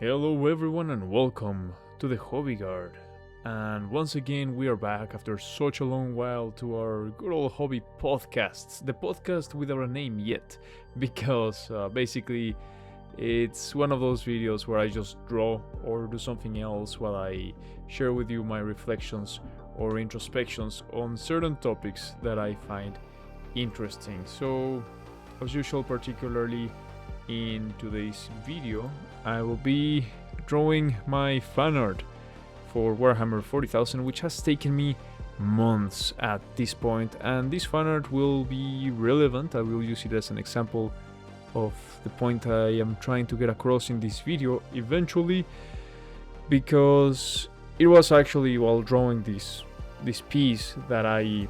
Hello everyone and welcome to the HobbyGuard. And once again we are back after such a long while to our good old hobby podcasts. The podcast without a name yet, because basically it's one of those videos where I just draw or do something else while I share with you my reflections or introspections on certain topics that I find interesting. So as usual, particularly in today's video, I will be drawing my fan art for Warhammer 40,000, which has taken me months at this point, and this fan art will be relevant. I will use it as an example of the point I am trying to get across in this video eventually, because it was actually while drawing this piece that I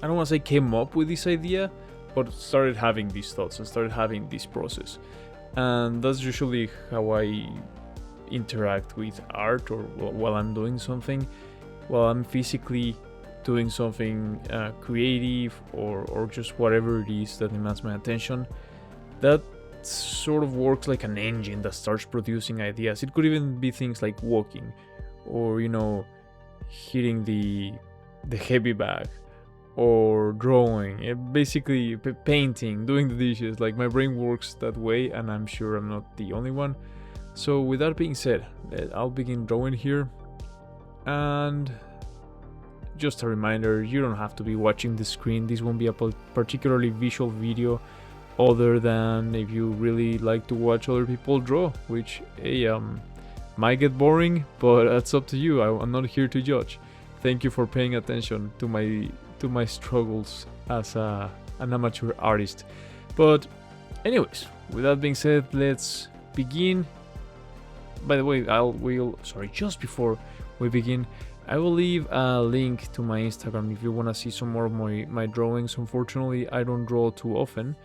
don't want to say came up with this idea, but started having these thoughts and started having this process. And that's usually how I interact with art, or while I'm doing something, while I'm physically doing something creative or just whatever it is that demands my attention. That sort of works like an engine that starts producing ideas. It could even be things like walking, or hitting the heavy bag, or drawing, basically painting, doing the dishes. Like, my brain works that way, and I'm sure I'm not the only one. So with that being said, I'll begin drawing here. And just a reminder, you don't have to be watching the screen. This won't be a particularly visual video, other than if you really like to watch other people draw, which might get boring, but that's up to you. I'm not here to judge. Thank you for paying attention to my struggles as an amateur artist. But anyways, with that being said, let's begin. By the way, just before we begin, I will leave a link to my Instagram if you want to see some more of my drawings. Unfortunately, I don't draw too often,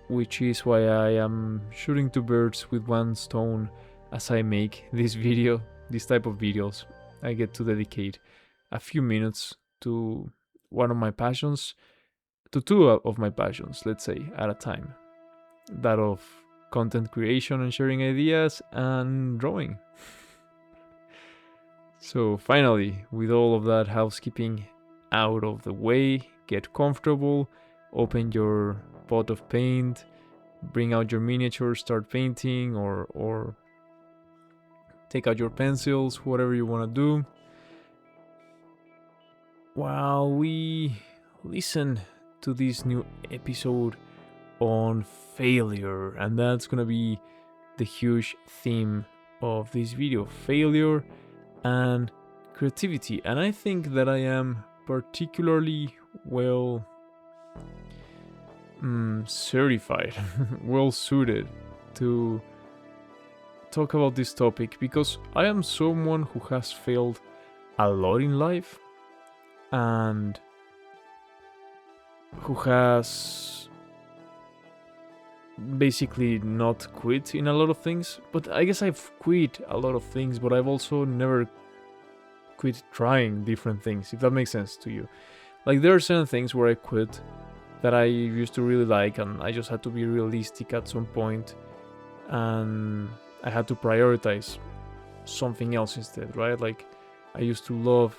which is why I am shooting two birds with one stone as I make this type of videos. I get to dedicate a few minutes to one of my passions, to two of my passions, let's say, at a time. That of content creation and sharing ideas, and drawing. So finally, with all of that housekeeping out of the way, get comfortable, open your pot of paint, bring out your miniature, start painting, or take out your pencils, whatever you want to do, while we listen to this new episode on failure. And that's gonna be the huge theme of this video: failure and creativity. And I think that I am particularly well certified, well suited to talk about this topic, because I am someone who has failed a lot in life, and who has basically not quit in a lot of things. But I guess I've quit a lot of things, but I've also never quit trying different things, if that makes sense to you. Like, there are certain things where I quit that I used to really like, and I just had to be realistic at some point, and I had to prioritize something else instead, right? Like, I used to love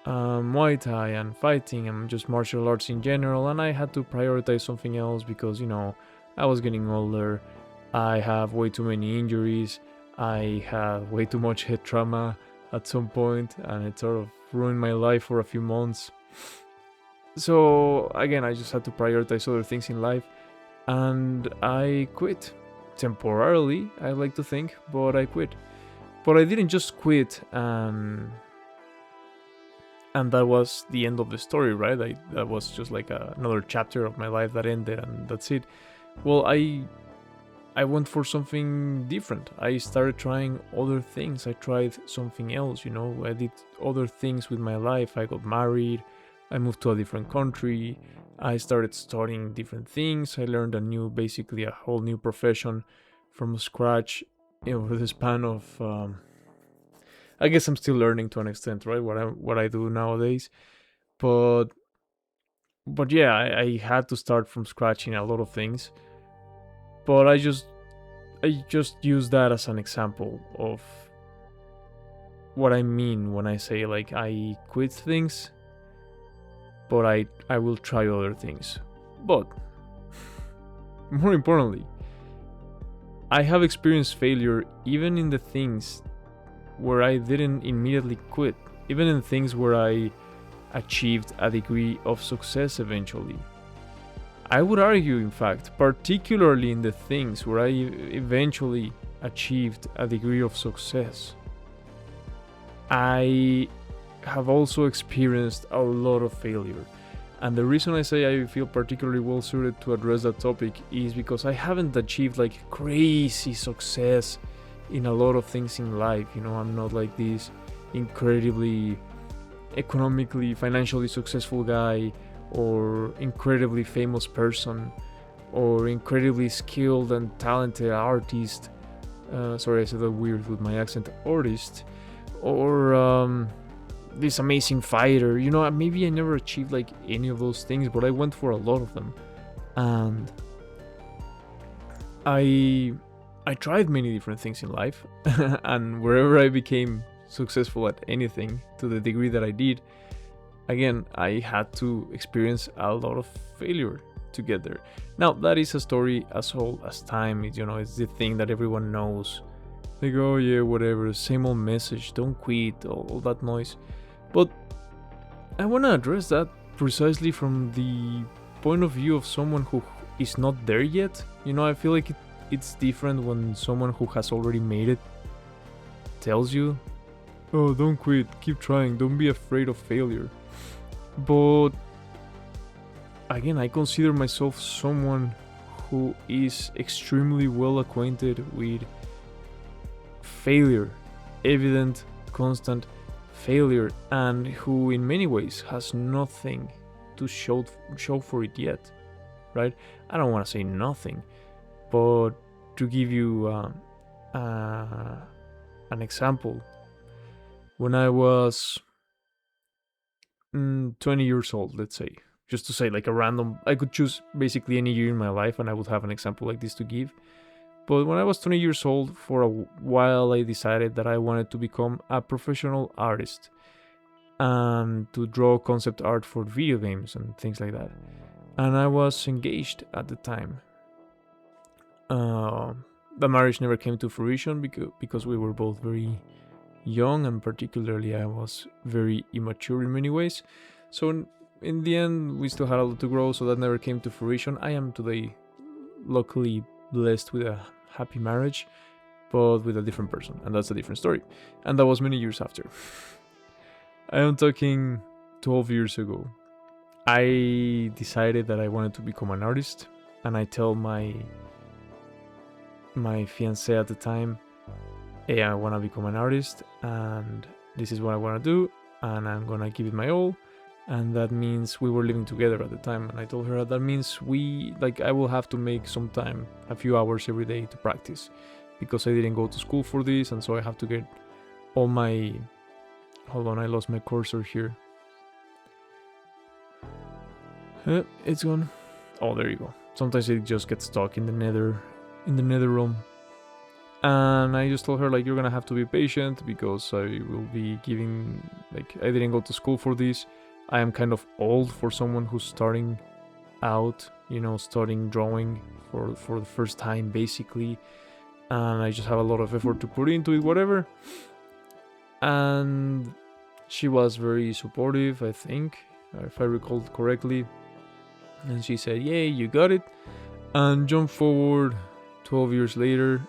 Muay Thai and fighting and just martial arts in general, and I had to prioritize something else because, I was getting older, I have way too many injuries, I had way too much head trauma at some point, and it sort of ruined my life for a few months. So again, I just had to prioritize other things in life, and I quit. Temporarily, I like to think, but I quit. But I didn't just quit and that was the end of the story, right? That was just like another chapter of my life that ended, and that's it. Well, I went for something different. I started trying other things. I tried something else, I did other things with my life. I got married, I moved to a different country, I started studying different things. I learned basically a whole new profession from scratch over the span of I guess I'm still learning to an extent, right? What I do nowadays, but yeah, I had to start from scratch in a lot of things, But I just use that as an example of what I mean when I say like I quit things, but I will try other things. But more importantly, I have experienced failure even in the things where I didn't immediately quit, even in things where I achieved a degree of success eventually. I would argue, in fact, particularly in the things where I eventually achieved a degree of success, I have also experienced a lot of failure. And the reason I say I feel particularly well suited to address that topic is because I haven't achieved like crazy success in a lot of things in life. You know, I'm not like this incredibly economically, financially successful guy, or incredibly famous person, or incredibly skilled and talented artist. Sorry, I said that weird with my accent. Artist, or this amazing fighter. You know, maybe I never achieved like any of those things, but I went for a lot of them, and I tried many different things in life, and wherever I became successful at anything to the degree that I did, again, I had to experience a lot of failure to get there. Now, that is a story as old as time. It's the thing that everyone knows. Like, oh yeah, whatever, same old message, don't quit, all that noise. But I want to address that precisely from the point of view of someone who is not there yet. I feel like it's different when someone who has already made it tells you, oh, don't quit, keep trying, don't be afraid of failure. But again, I consider myself someone who is extremely well acquainted with failure, evident, constant failure, and who in many ways has nothing to show for it yet, right? I don't want to say nothing, but to give you an example, when I was 20 years old, let's say, just to say like a random, I could choose basically any year in my life and I would have an example like this to give. But when I was 20 years old, for a while I decided that I wanted to become a professional artist and to draw concept art for video games and things like that. And I was engaged at the time. The marriage never came to fruition because we were both very young, and particularly I was very immature in many ways. So in the end, we still had a lot to grow, so that never came to fruition. I am today luckily blessed with a happy marriage, but with a different person, and that's a different story. And that was many years after. I am talking 12 years ago. I decided that I wanted to become an artist, and I tell my fiancée at the time, hey, I want to become an artist, and this is what I want to do, and I'm gonna give it my all. And that means we were living together at the time, and I told her that means I will have to make some time, a few hours every day to practice, because I didn't go to school for this, and so I have to get all my... Hold on, I lost my cursor here. It's gone. Oh, there you go. Sometimes it just gets stuck in the nether realm. And I just told her, like, you're gonna have to be patient, because I will be giving... Like, I didn't go to school for this. I am kind of old for someone who's starting out, starting drawing for the first time, basically. And I just have a lot of effort to put into it, whatever. And she was very supportive, I think, if I recall correctly. And she said, yay, you got it. And jump forward 12 years later,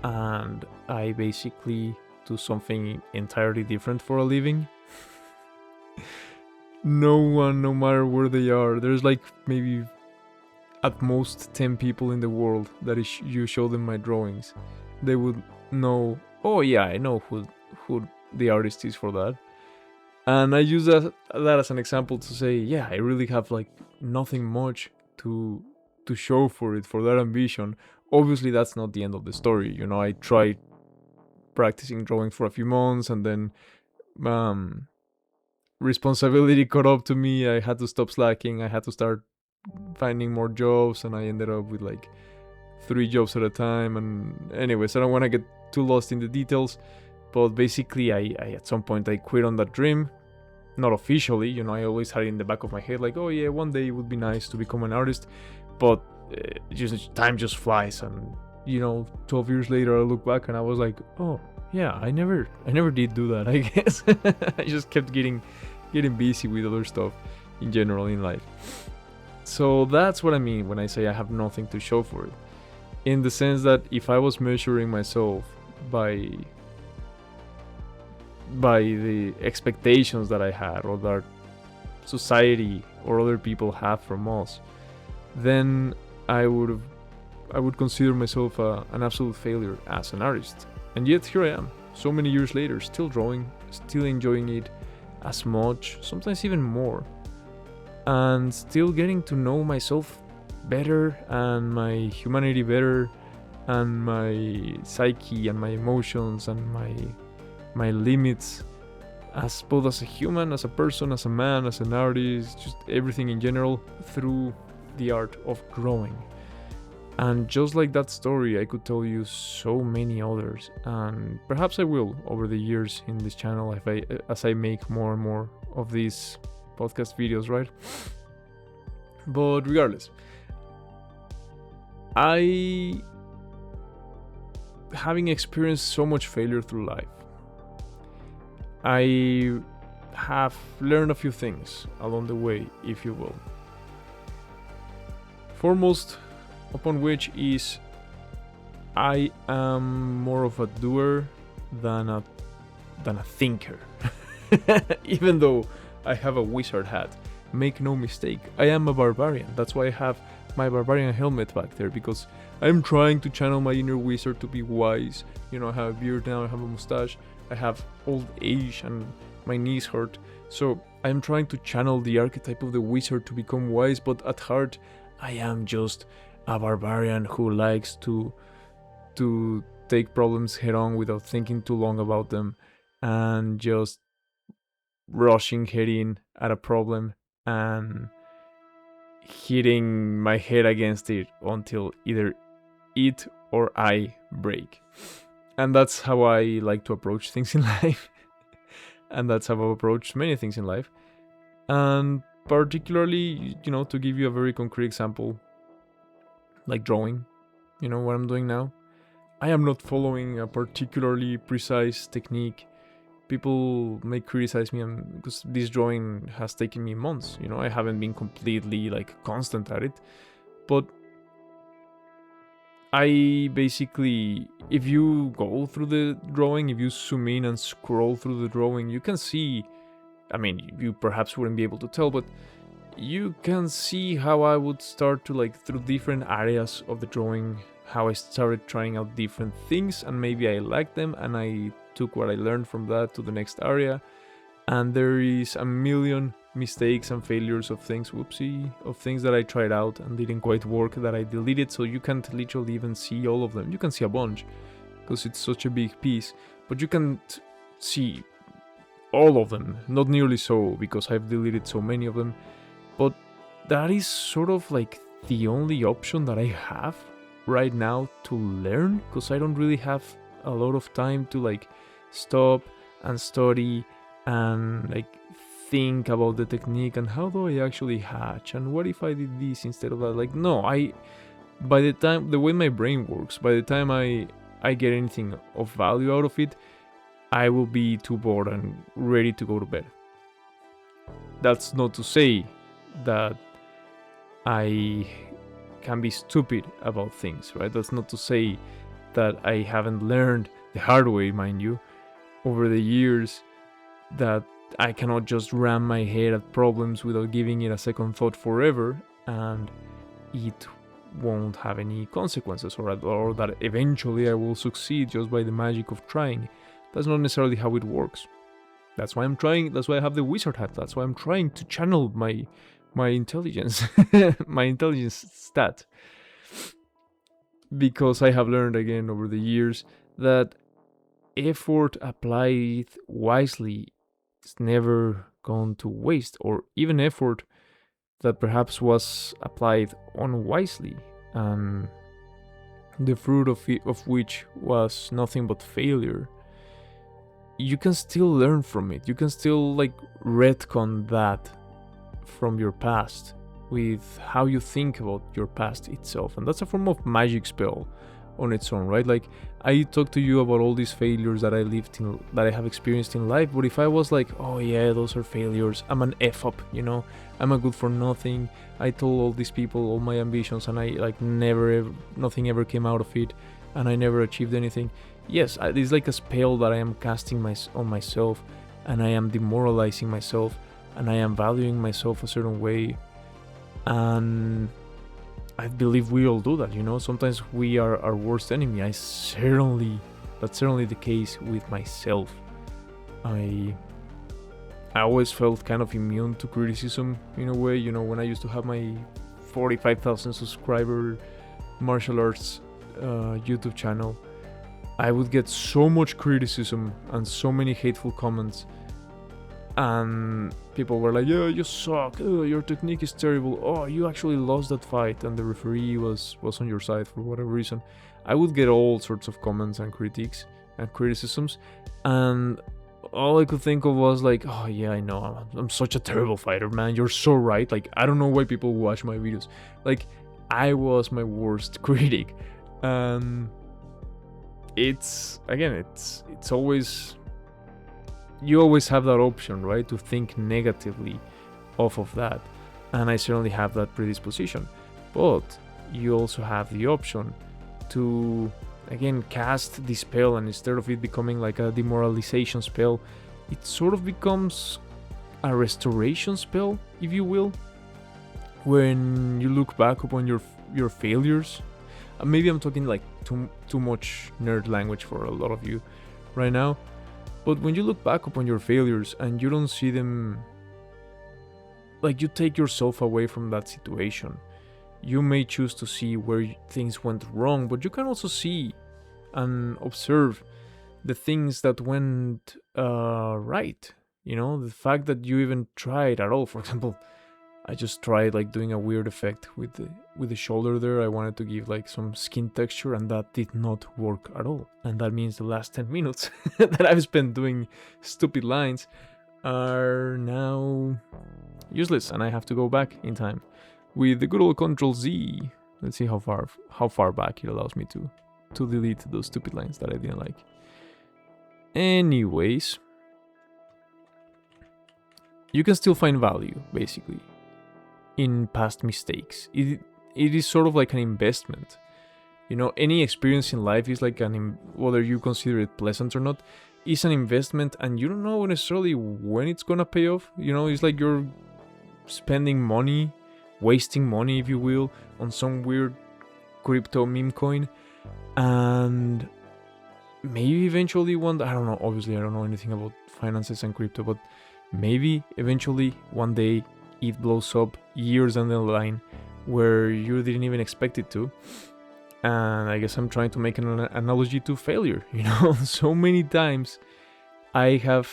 and I basically do something entirely different for a living. No one, no matter where they are, there's like maybe at most 10 people in the world that you show them my drawings, they would know, oh yeah, I know who the artist is for that. And I use that as an example to say, yeah, I really have like nothing much to show for it, for that ambition. Obviously that's not the end of the story. I tried practicing drawing for a few months, and then responsibility caught up to me. I had to stop slacking. I had to start finding more jobs, and I ended up with like 3 jobs at a time. And anyways, I don't want to get too lost in the details, but basically I at some point I quit on that dream. Not officially, you know, I always had it in the back of my head like, oh yeah, one day it would be nice to become an artist, but just time just flies. And you know, 12 years later I look back and I was like, oh yeah, I never did do that. I guess I just kept getting busy with other stuff in general in life. So that's what I mean when I say I have nothing to show for it, in the sense that if I was measuring myself by the expectations that I had, or that society or other people have from us, then I would consider myself an absolute failure as an artist. And yet here I am, so many years later, still drawing, still enjoying it as much, sometimes even more, and still getting to know myself better, and my humanity better, and my psyche and my emotions and my limits, as both as a human, as a person, as a man, as an artist, just everything in general, through the art of drawing. And just like that story, I could tell you so many others, and perhaps I will over the years in this channel as I make more and more of these podcast videos, right? But regardless, having experienced so much failure through life, I have learned a few things along the way, if you will. Foremost upon which is I am more of a doer than a thinker. Even though I have a wizard hat, make no mistake, I am a barbarian. That's why I have my barbarian helmet back there, because I'm trying to channel my inner wizard to be wise. You know, I have a beard now, I have a mustache, I have old age and my knees hurt, so I'm trying to channel the archetype of the wizard to become wise, but at heart I am just a barbarian who likes to take problems head on without thinking too long about them, and just rushing head in at a problem and hitting my head against it until either it or I break. And that's how I like to approach things in life. And that's how I've approached many things in life. And particularly, you know, to give you a very concrete example, like drawing, you know, what I'm doing now, I am not following a particularly precise technique. People may criticize me because this drawing has taken me months, you know, I haven't been completely like constant at it, but I basically, if you go through the drawing, if you zoom in and scroll through the drawing, you can see, I mean, you perhaps wouldn't be able to tell, but you can see how I would start to, like, through different areas of the drawing, how I started trying out different things, and maybe I liked them, and I took what I learned from that to the next area. And there is a million mistakes and failures of things, of things that I tried out and didn't quite work, that I deleted, so you can't literally even see all of them. You can see a bunch, because it's such a big piece, but you can't see all of them, not nearly so, because I've deleted so many of them. But that is sort of like the only option that I have right now to learn, because I don't really have a lot of time to like stop and study and like think about the technique and how do I actually hatch and what if I did this instead of that. Like, no, by the time, the way my brain works, by the time I get anything of value out of it, I will be too bored and ready to go to bed. That's not to say that I can be stupid about things, right? That's not to say that I haven't learned the hard way, mind you, over the years, that I cannot just ram my head at problems without giving it a second thought forever, and it won't have any consequences, or that eventually I will succeed just by the magic of trying. That's not necessarily how it works. That's why I'm trying. That's why I have the wizard hat. That's why I'm trying to channel my intelligence, my intelligence stat, because I have learned again over the years that effort applied wisely is never gone to waste, or even effort that perhaps was applied unwisely and the fruit of which was nothing but failure, you can still learn from it. You can still like retcon that from your past with how you think about your past itself, and that's a form of magic spell on its own, right? Like, I talked to you about all these failures that I have experienced in life, but if I was like, oh yeah, those are failures, I'm an F up, I'm a good for nothing, I told all these people all my ambitions and I like nothing ever came out of it, and I never achieved anything. Yes, it's like a spell that I am casting on myself, and I am demoralizing myself, and I am valuing myself a certain way, and I believe we all do that, Sometimes we are our worst enemy. That's certainly the case with myself. I always felt kind of immune to criticism in a way, when I used to have my 45,000 subscriber martial arts YouTube channel. I would get so much criticism and so many hateful comments, and people were like, yeah, you suck, oh, your technique is terrible, oh, you actually lost that fight and the referee was on your side for whatever reason. I would get all sorts of comments and critiques and criticisms, and all I could think of was like, oh yeah, I know, I'm such a terrible fighter, man, you're so right. Like, I don't know why people watch my videos. Like, I was my worst critic. It's always, you always have that option, right, to think negatively off of that, and I certainly have that predisposition. But you also have the option to, again, cast the spell, and instead of it becoming like a demoralization spell, it sort of becomes a restoration spell, if you will. When you look back upon your failures, maybe I'm talking like too much nerd language for a lot of you right now, but when you look back upon your failures and you don't see them, like, you take yourself away from that situation, you may choose to see where things went wrong, but you can also see and observe the things that went right. The fact that you even tried at all. For example, I just tried like doing a weird effect with the shoulder there. I wanted to give like some skin texture, and that did not work at all. And that means the last 10 minutes that I've spent doing stupid lines are now useless, and I have to go back in time with the good old Control Z. Let's see how far back it allows me to delete those stupid lines that I didn't like. Anyways, you can still find value, basically, in past mistakes. It is sort of like an investment. Any experience in life is like whether you consider it pleasant or not, is an investment, and you don't know necessarily when it's gonna pay off. It's like you're spending money, wasting money, if you will, on some weird crypto meme coin, and maybe eventually I don't know, obviously I don't know anything about finances and crypto, but maybe eventually one day it blows up years down the line where you didn't even expect it to. And I guess I'm trying to make an analogy to failure. So many times I have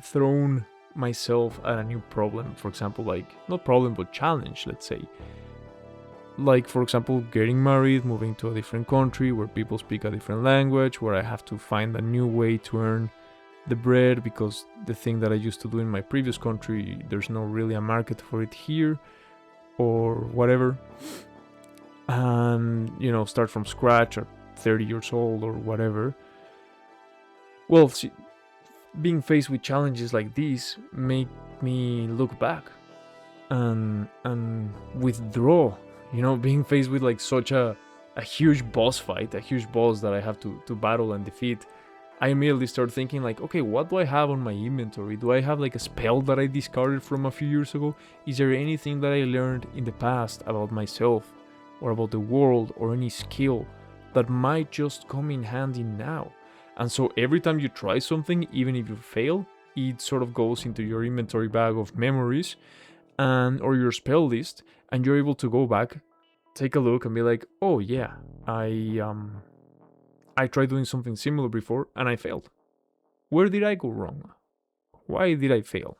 thrown myself at a new problem. For example, like, not problem, but challenge, let's say. Like, for example, getting married, moving to a different country where people speak a different language, where I have to find a new way to earn the bread, because the thing that I used to do in my previous country, there's no really a market for it here, or whatever. And, start from scratch at 30 years old or whatever. Well, being faced with challenges like these make me look back and withdraw. Being faced with like such a huge boss fight, a huge boss that I have to battle and defeat, I immediately start thinking like, okay, what do I have on my inventory? Do I have like a spell that I discarded from a few years ago? Is there anything that I learned in the past about myself or about the world, or any skill that might just come in handy now? And so every time you try something, even if you fail, it sort of goes into your inventory bag of memories or your spell list, and you're able to go back, take a look, and be like, oh yeah, I tried doing something similar before and I failed. Where did I go wrong? Why did I fail?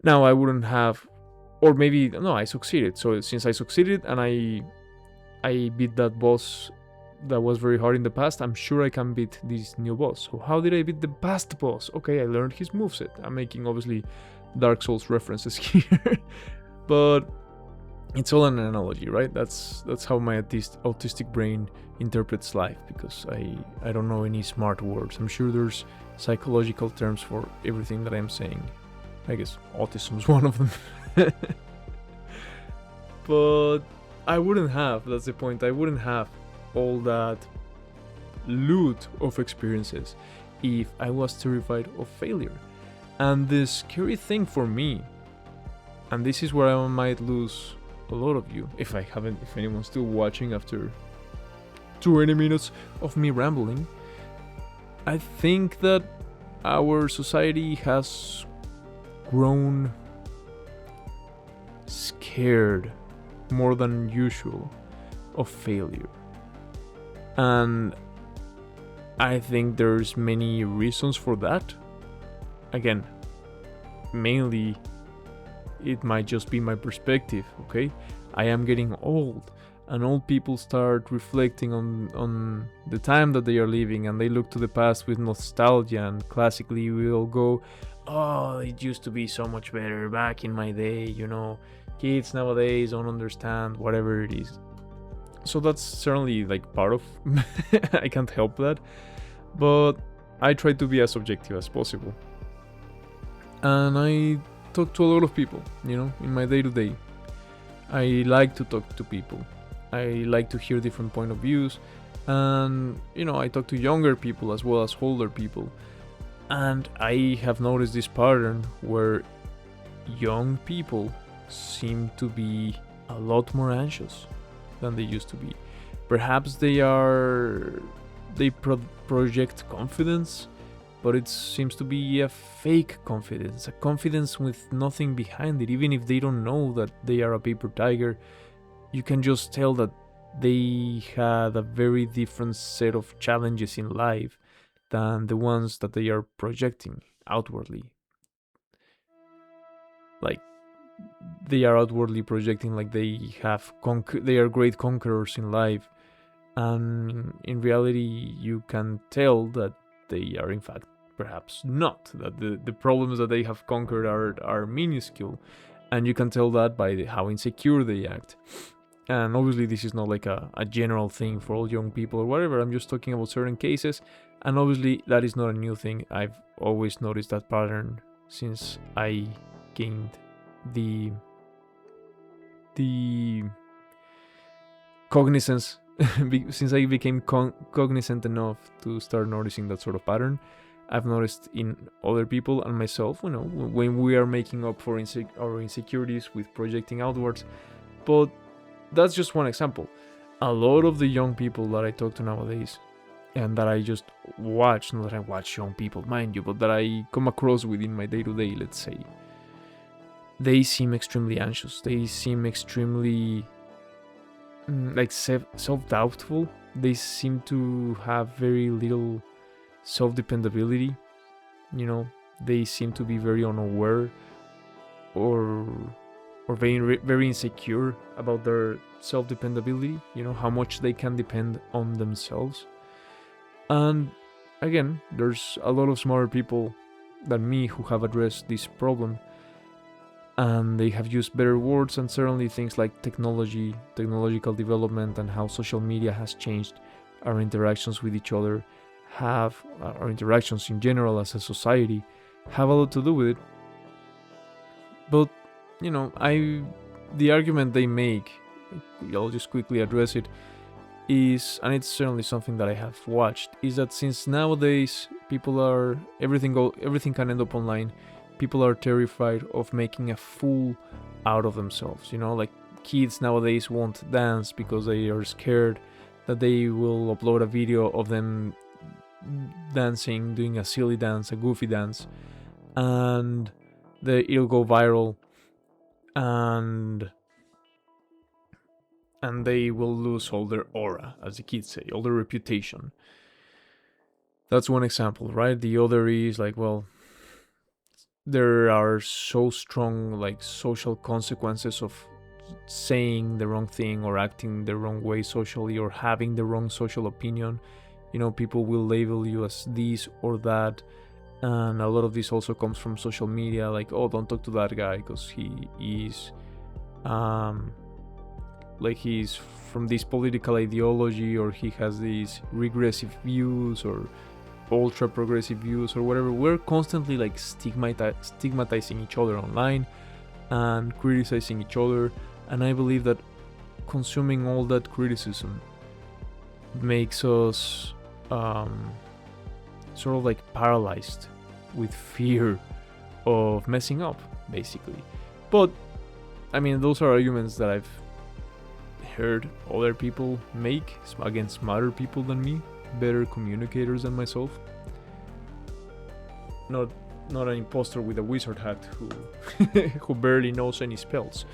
Now I wouldn't have, or maybe no, I succeeded. So since I succeeded and I beat that boss that was very hard in the past. I'm sure I can beat this new boss. So how did I beat the past boss? Okay, I learned his moveset. I'm making obviously Dark Souls references here, but it's all an analogy, right? That's how my autistic brain interprets life, because I don't know any smart words. I'm sure there's psychological terms for everything that I'm saying. I guess autism is one of them. But I wouldn't have, that's the point, I wouldn't have all that loot of experiences if I was terrified of failure. And the scary thing for me, and this is where I might lose a lot of you, if anyone's still watching after 20 minutes of me rambling, I think that our society has grown scared more than usual of failure. And I think there's many reasons for that. Again, mainly it might just be my perspective, okay? I am getting old, and old people start reflecting on the time that they are living, and they look to the past with nostalgia, and classically we all go, oh, it used to be so much better back in my day, you know, kids nowadays don't understand, whatever it is. So that's certainly like part of I can't help that, but I try to be as objective as possible. And I talk to a lot of people, you know, in my day-to-day. I like to talk to people. I like to hear different point of views, and you know, I talk to younger people as well as older people. And I have noticed this pattern where young people seem to be a lot more anxious than they used to be. Perhaps they project confidence, but it seems to be a fake confidence, a confidence with nothing behind it. Even if they don't know that they are a paper tiger, you can just tell that they had a very different set of challenges in life than the ones that they are projecting outwardly. Like, they are outwardly projecting like they are great conquerors in life, and in reality you can tell that they are in fact perhaps not, that the problems that they have conquered are minuscule, and you can tell that by how insecure they act. And obviously this is not like a general thing for all young people or whatever, I'm just talking about certain cases, and obviously that is not a new thing. I've always noticed that pattern since I gained the cognizance since I became cognizant enough to start noticing that sort of pattern. I've noticed in other people and myself, you know, when we are making up for our insecurities with projecting outwards. But that's just one example. A lot of the young people that I talk to nowadays, and that I just watch, not that I watch young people, mind you, but that I come across within my day-to-day, let's say, they seem extremely anxious. They seem extremely like self-doubtful. They seem to have very little self-dependability. You know, they seem to be very unaware or very insecure about their self-dependability. You know, how much they can depend on themselves. And again, there's a lot of smarter people than me who have addressed this problem, and they have used better words, and certainly things like technological development, and how social media has changed our interactions with each other, our interactions in general as a society, have a lot to do with it. But, you know, the argument they make, I'll just quickly address it, is, and it's certainly something that I have watched, is that since nowadays everything can end up online, people are terrified of making a fool out of themselves. You know, like kids nowadays won't dance because they are scared that they will upload a video of them dancing, doing a silly dance, a goofy dance, and it'll go viral, and they will lose all their aura, as the kids say, all their reputation. That's one example, right? The other is like, well, there are so strong like social consequences of saying the wrong thing or acting the wrong way socially or having the wrong social opinion. People will label you as this or that, and a lot of this also comes from social media, like, oh, don't talk to that guy because he is like he's from this political ideology, or he has these regressive views or ultra progressive views or whatever. We're constantly like stigmatizing each other online and criticizing each other, and I believe that consuming all that criticism makes us sort of like paralyzed with fear of messing up, basically. But I mean, those are arguments that I've heard other people make against smarter people than me, better communicators than myself. Not an imposter with a wizard hat who barely knows any spells.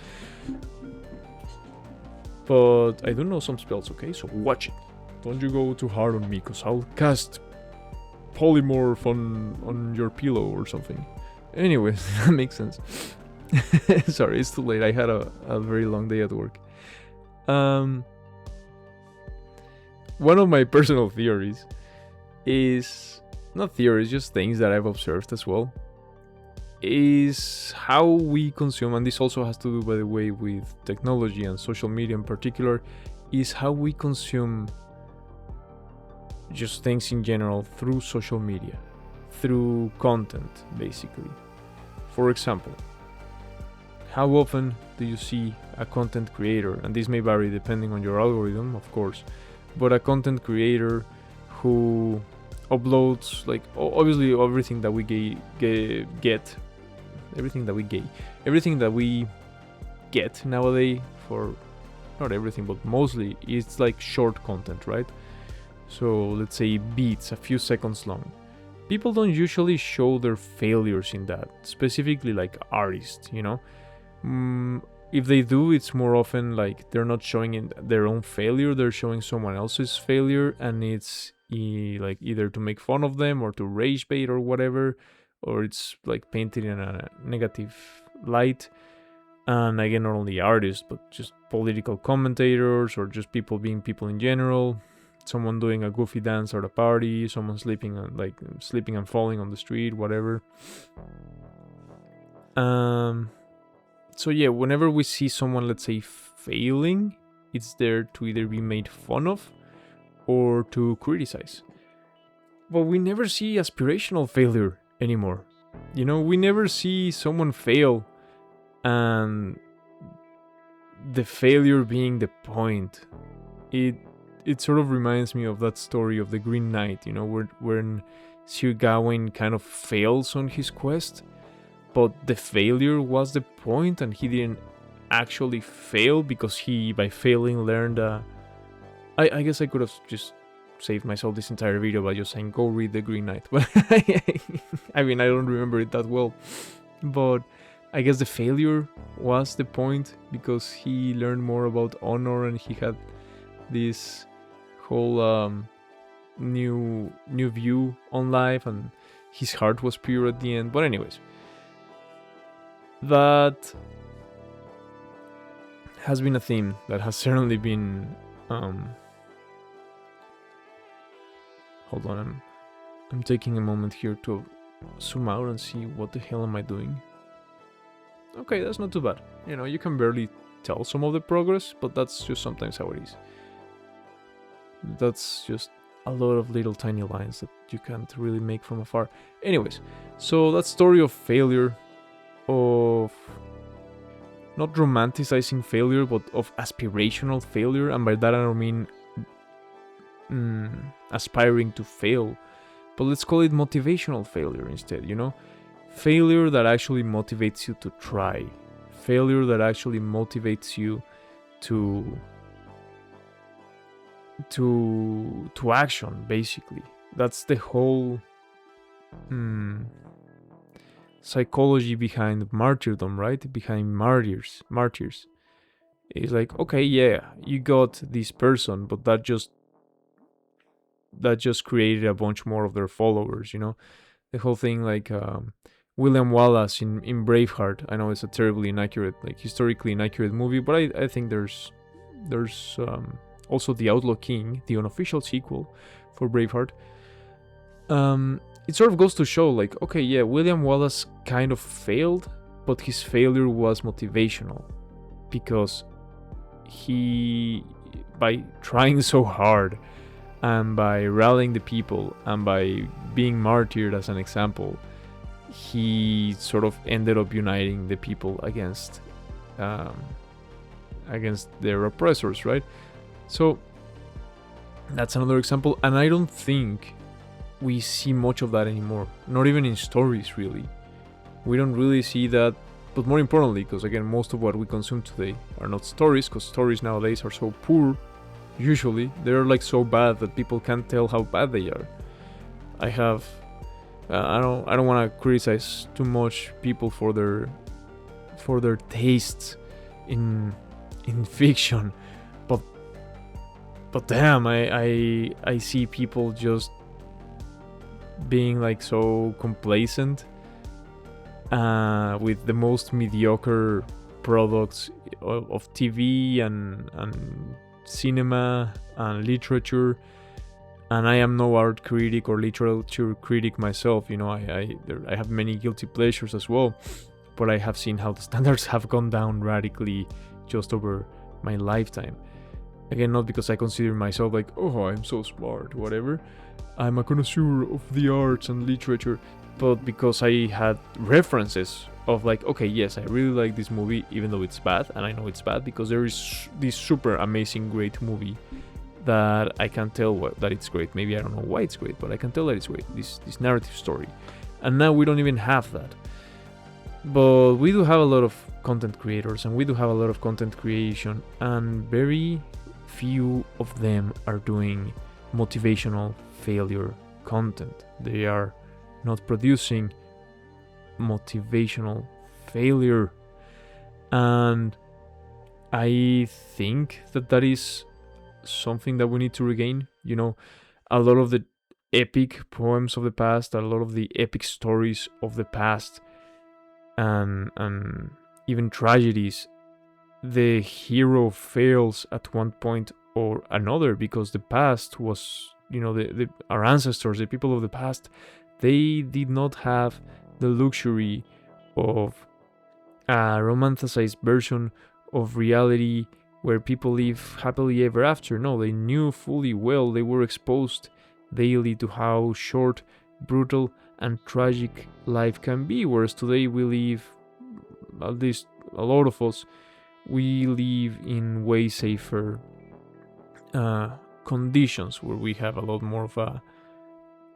But I do know some spells, okay? So watch it. Don't you go too hard on me, because I'll cast polymorph on your pillow or something. Anyways, that makes sense. Sorry, it's too late. I had a very long day at work. One of my personal theories is, not theories, just things that I've observed as well, is how we consume, and this also has to do, by the way, with technology and social media in particular, is how we consume just things in general through social media, through content, basically. For example, how often do you see a content creator, and this may vary depending on your algorithm, of course, but a content creator who uploads, like, obviously everything that we get, everything that we get nowadays, for not everything but mostly, it's like short content, right? So let's say beats, a few seconds long. People don't usually show their failures in that, specifically like artists, if they do, it's more often like they're not showing their own failure, they're showing someone else's failure, and it's like either to make fun of them or to rage bait or whatever, or it's like painted in a negative light. And again, not only artists, but just political commentators, or just people being people in general. Someone doing a goofy dance at a party, someone sleeping and falling on the street, whatever. So yeah, whenever we see someone, let's say, failing, it's there to either be made fun of or to criticize. But we never see aspirational failure anymore. We never see someone fail and the failure being the point. It sort of reminds me of that story of the Green Knight, when Sir Gawain kind of fails on his quest, but the failure was the point, and he didn't actually fail because he, by failing, learned. I guess I could have just saved myself this entire video by just saying, go read the Green Knight, but I mean, I don't remember it that well, but I guess the failure was the point because he learned more about honor, and he had this whole new view on life, and his heart was pure at the end. But anyways, that has been a theme that has certainly been hold on, I'm taking a moment here to zoom out and see what the hell am I doing. Okay, that's not too bad. You can barely tell some of the progress, but that's just sometimes how it is. That's just a lot of little tiny lines that you can't really make from afar. Anyways, so that story of failure, of not romanticizing failure, but of aspirational failure, and by that I don't mean aspiring to fail, but let's call it motivational failure instead, failure that actually motivates you to try, failure that actually motivates you to action, basically. That's the whole psychology behind martyrdom, right? Behind martyrs. It's like, okay, yeah, you got this person, but that just created a bunch more of their followers, The whole thing, like, William Wallace in Braveheart. I know it's a terribly inaccurate, like historically inaccurate movie, but I think there's also The Outlaw King, the unofficial sequel for Braveheart. It sort of goes to show, like, okay, yeah, William Wallace kind of failed, but his failure was motivational because he, by trying so hard and by rallying the people and by being martyred as an example, he sort of ended up uniting the people against their oppressors, right? So that's another example, and I don't think we see much of that anymore. Not even in stories, really. We don't really see that. But more importantly, because again, most of what we consume today are not stories, because stories nowadays are so poor. Usually, they're like so bad that people can't tell how bad they are. I don't want to criticize too much people for their tastes in fiction, but damn, I see people just being like so complacent with the most mediocre products of TV and cinema and literature. And I am no art critic or literature critic myself. You know, I have many guilty pleasures as well, but I have seen how the standards have gone down radically just over my lifetime. Again, not because I consider myself like, oh, I'm so smart, whatever. I'm a connoisseur of the arts and literature, but because I had references of like, okay, yes, I really like this movie, even though it's bad, and I know it's bad because there is this super amazing, great movie that I can tell that it's great. Maybe I don't know why it's great, but I can tell that it's great. This narrative story, and now we don't even have that. But we do have a lot of content creators, and we do have a lot of content creation, and very few of them are doing motivational failure content. They are not producing motivational failure, and I think that is something that we need to regain. You know, a lot of the epic poems of the past, a lot of the epic stories of the past, and even tragedies, the hero fails at one point or another because the past was, you know, our ancestors, the people of the past, they did not have the luxury of a romanticized version of reality where people live happily ever after. No, they knew fully well, they were exposed daily to how short, brutal, and tragic life can be, whereas today we live, at least a lot of us, we live in way safer conditions where we have a lot more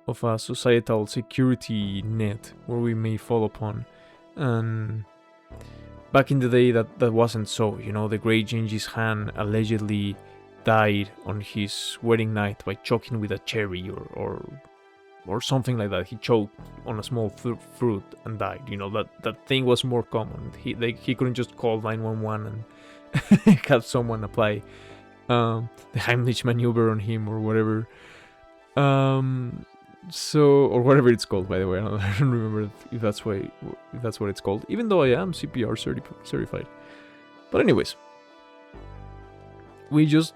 of a societal security net where we may fall upon. And back in the day, that wasn't so. You know, the great Genghis Khan allegedly died on his wedding night by choking with a cherry or something like that. He choked on a small fruit and died. You know, that thing was more common. He couldn't just call 911 and have someone apply the Heimlich maneuver on him or whatever. So, or whatever it's called, by the way. I don't remember if that's what it's called, even though I am CPR certified. But anyways, we just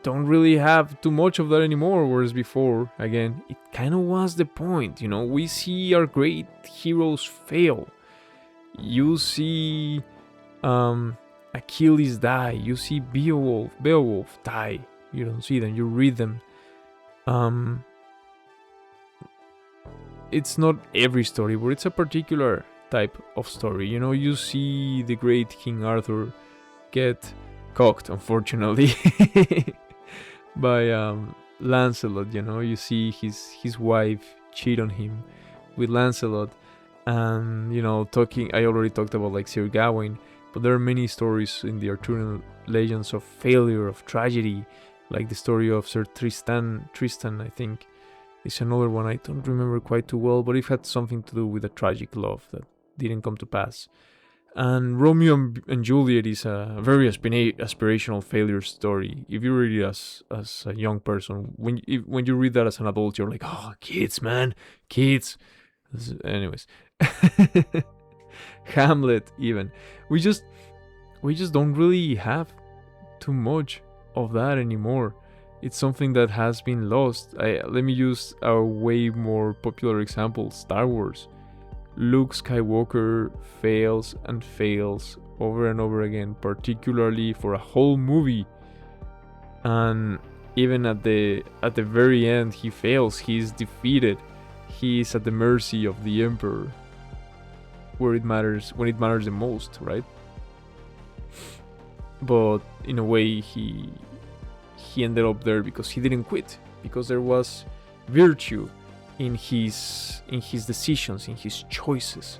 don't really have too much of that anymore, whereas before, again, it kind of was the point. You know, we see our great heroes fail. You see Achilles die. You see Beowulf die. You don't see them, you read them. It's not every story, but it's a particular type of story. You know, you see the great King Arthur get cocked, unfortunately, by Lancelot. You know, you see his wife cheat on him with Lancelot, and you know, I already talked about like Sir Gawain, but there are many stories in the Arthurian legends of failure, of tragedy, like the story of Sir Tristan, I think. It's another one I don't remember quite too well, but it had something to do with a tragic love that didn't come to pass. And Romeo and Juliet is a very aspirational failure story. If you read it as a young person, when you read that as an adult, you're like, oh, kids, man, kids. Anyways, Hamlet, even. We just don't really have too much of that anymore. It's something that has been lost. Let me use a way more popular example: Star Wars. Luke Skywalker fails and fails over and over again, particularly for a whole movie. And even at the very end, he fails. He's defeated. He's at the mercy of the Emperor, when it matters the most, right? But in a way, he ended up there because he didn't quit, because there was virtue in his decisions, in his choices.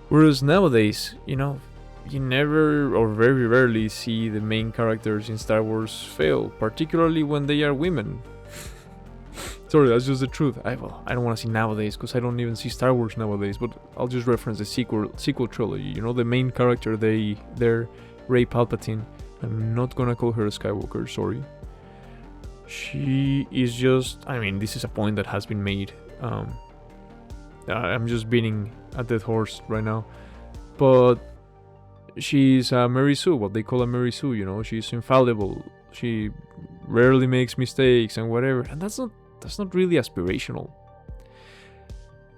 Whereas nowadays, you never or very rarely see the main characters in Star Wars fail, particularly when they are women. Sorry, that's just the truth. I don't want to see nowadays because I don't even see Star Wars nowadays, but I'll just reference the sequel trilogy. The main character, they're Rey Palpatine. I'm not gonna call her a Skywalker, sorry. She is just, this is a point that has been made. I'm just beating a dead horse right now. But she's a Mary Sue, what they call a Mary Sue, she's infallible. She rarely makes mistakes and whatever. And that's not really aspirational.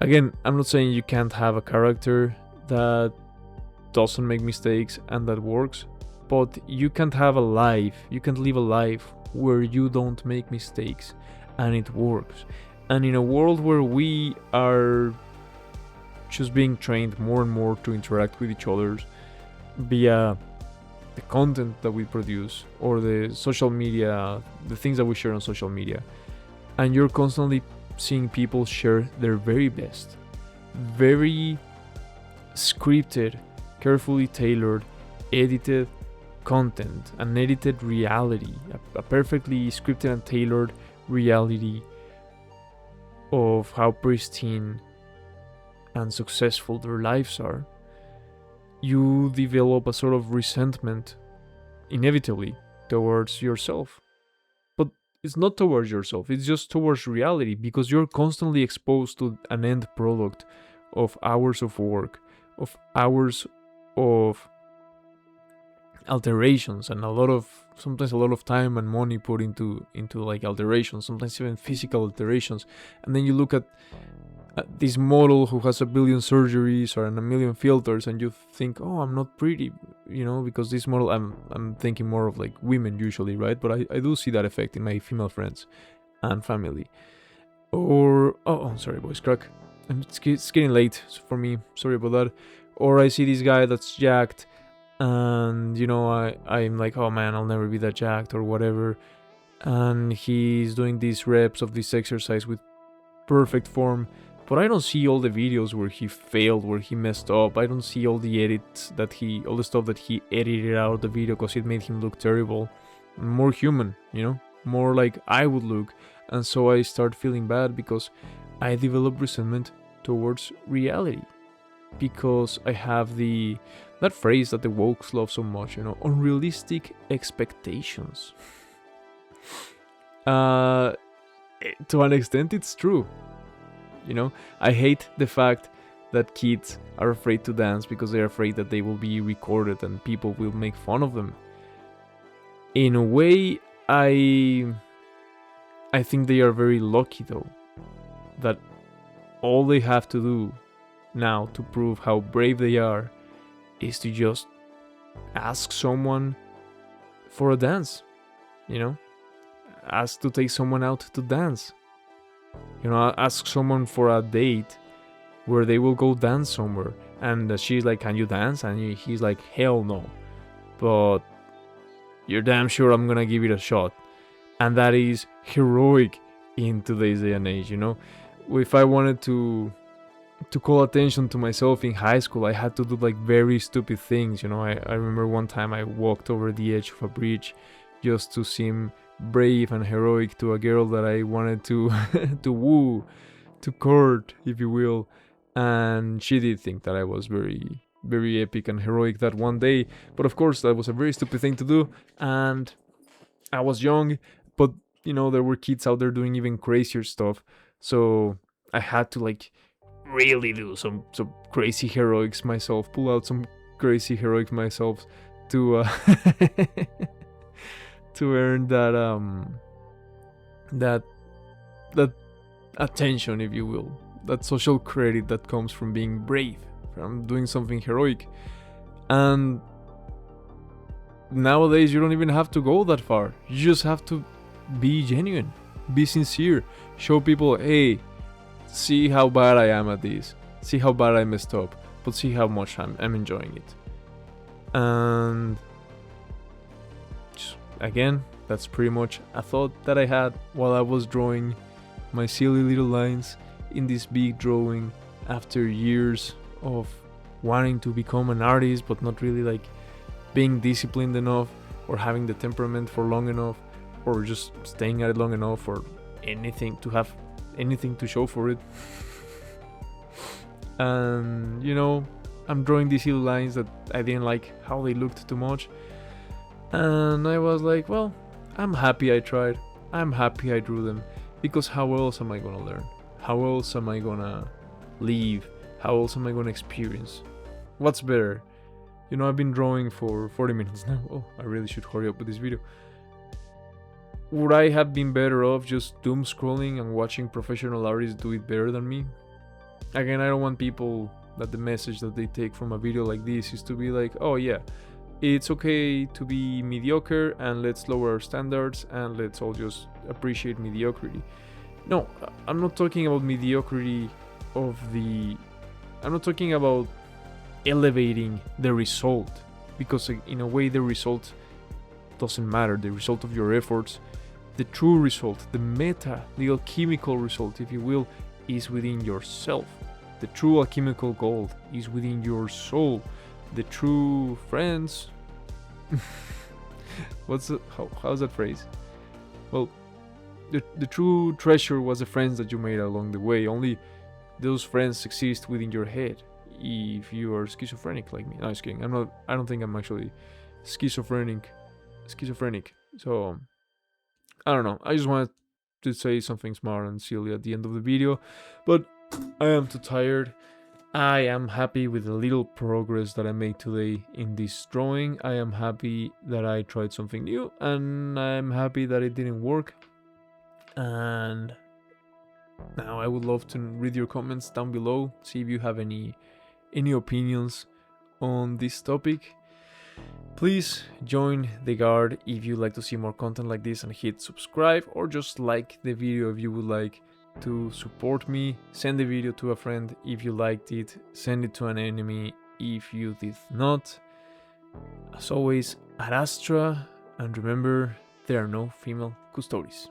Again, I'm not saying you can't have a character that doesn't make mistakes and that works, but you can't live a life where you don't make mistakes and it works. And in a world where we are just being trained more and more to interact with each other via the content that we produce or the social media, the things that we share on social media, and you're constantly seeing people share their very best, very scripted, carefully tailored, edited content, an edited reality, a perfectly scripted and tailored reality of how pristine and successful their lives are, you develop a sort of resentment, inevitably, towards yourself. But it's not towards yourself, it's just towards reality, because you're constantly exposed to an end product of hours of work, of hours of alterations, and sometimes a lot of time and money put into like alterations, sometimes even physical alterations. And then you look at this model who has a billion surgeries or a million filters, and you think, oh, I'm not pretty, because this model, I'm thinking more of like women usually, right? But I do see that effect in my female friends and family. Or sorry, voice crack. It's getting late for me, sorry about that. Or I see this guy that's jacked, and I'm like, oh man, I'll never be that jacked or whatever, and he's doing these reps of this exercise with perfect form, but I don't see all the videos where he failed, where he messed up. I don't see all the all the stuff that he edited out of the video because it made him look terrible. More human, more like I would look. And so I start feeling bad because I develop resentment towards reality, because I have that phrase that the wokes love so much, unrealistic expectations. To an extent, it's true. I hate the fact that kids are afraid to dance because they're afraid that they will be recorded and people will make fun of them. In a way, I think they are very lucky, though, that all they have to do now to prove how brave they are is to just ask someone for a dance, ask to take someone out to dance, ask someone for a date where they will go dance somewhere, and she's like, can you dance? And he's like, hell no, but you're damn sure I'm gonna give it a shot. And that is heroic in today's day and age. If I wanted to call attention to myself in high school, I had to do like very stupid things. I remember one time I walked over the edge of a bridge just to seem brave and heroic to a girl that I wanted to to woo, to court, if you will. And she did think that I was very, very epic and heroic that one day. But of course, that was a very stupid thing to do. And I was young, but there were kids out there doing even crazier stuff. So I had to really do some crazy heroics myself, pull out some crazy heroics myself to to earn that that attention, if you will, that social credit that comes from being brave, from doing something heroic. And nowadays you don't even have to go that far. You just have to be genuine, be sincere, show people, hey, see how bad I am at this, see how bad I messed up, but see how much I'm enjoying it. And just, again, that's pretty much a thought that I had while I was drawing my silly little lines in this big drawing after years of wanting to become an artist but not really like being disciplined enough or having the temperament for long enough or just staying at it long enough or anything to have anything to show for it. And you know, I'm drawing these little lines that I didn't like how they looked too much, and I was like, well, I'm happy I tried, I'm happy I drew them, because how else am I gonna learn? How else am I gonna live? How else am I gonna experience? What's better? You know, I've been drawing for 40 minutes now. Oh, I really should hurry up with this video. Would I have been better off just doom scrolling and watching professional artists do it better than me? Again, I don't want people that the message that they take from a video like this is to be like, oh yeah, it's okay to be mediocre and let's lower our standards and let's all just appreciate mediocrity. No, I'm not talking about mediocrity I'm not talking about elevating the result, because in a way the result doesn't matter. The result of your efforts, the true result, the the alchemical result, if you will, is within yourself. The true alchemical gold is within your soul. The true friends how's that phrase? Well, the true treasure was the friends that you made along the way. Only those friends exist within your head. If you are schizophrenic like me. No, just kidding. I don't think I'm actually schizophrenic. So I don't know. I just wanted to say something smart and silly at the end of the video, but I am too tired. I am happy with the little progress that I made today in this drawing. I am happy that I tried something new, and I'm happy that it didn't work. And now I would love to read your comments down below, see if you have any opinions on this topic. Please join the guard if you'd like to see more content like this, and hit subscribe, or just like the video if you would like to support me. Send the video to a friend if you liked it. Send it to an enemy if you did not. As always, ad astra, and remember, there are no female custodies.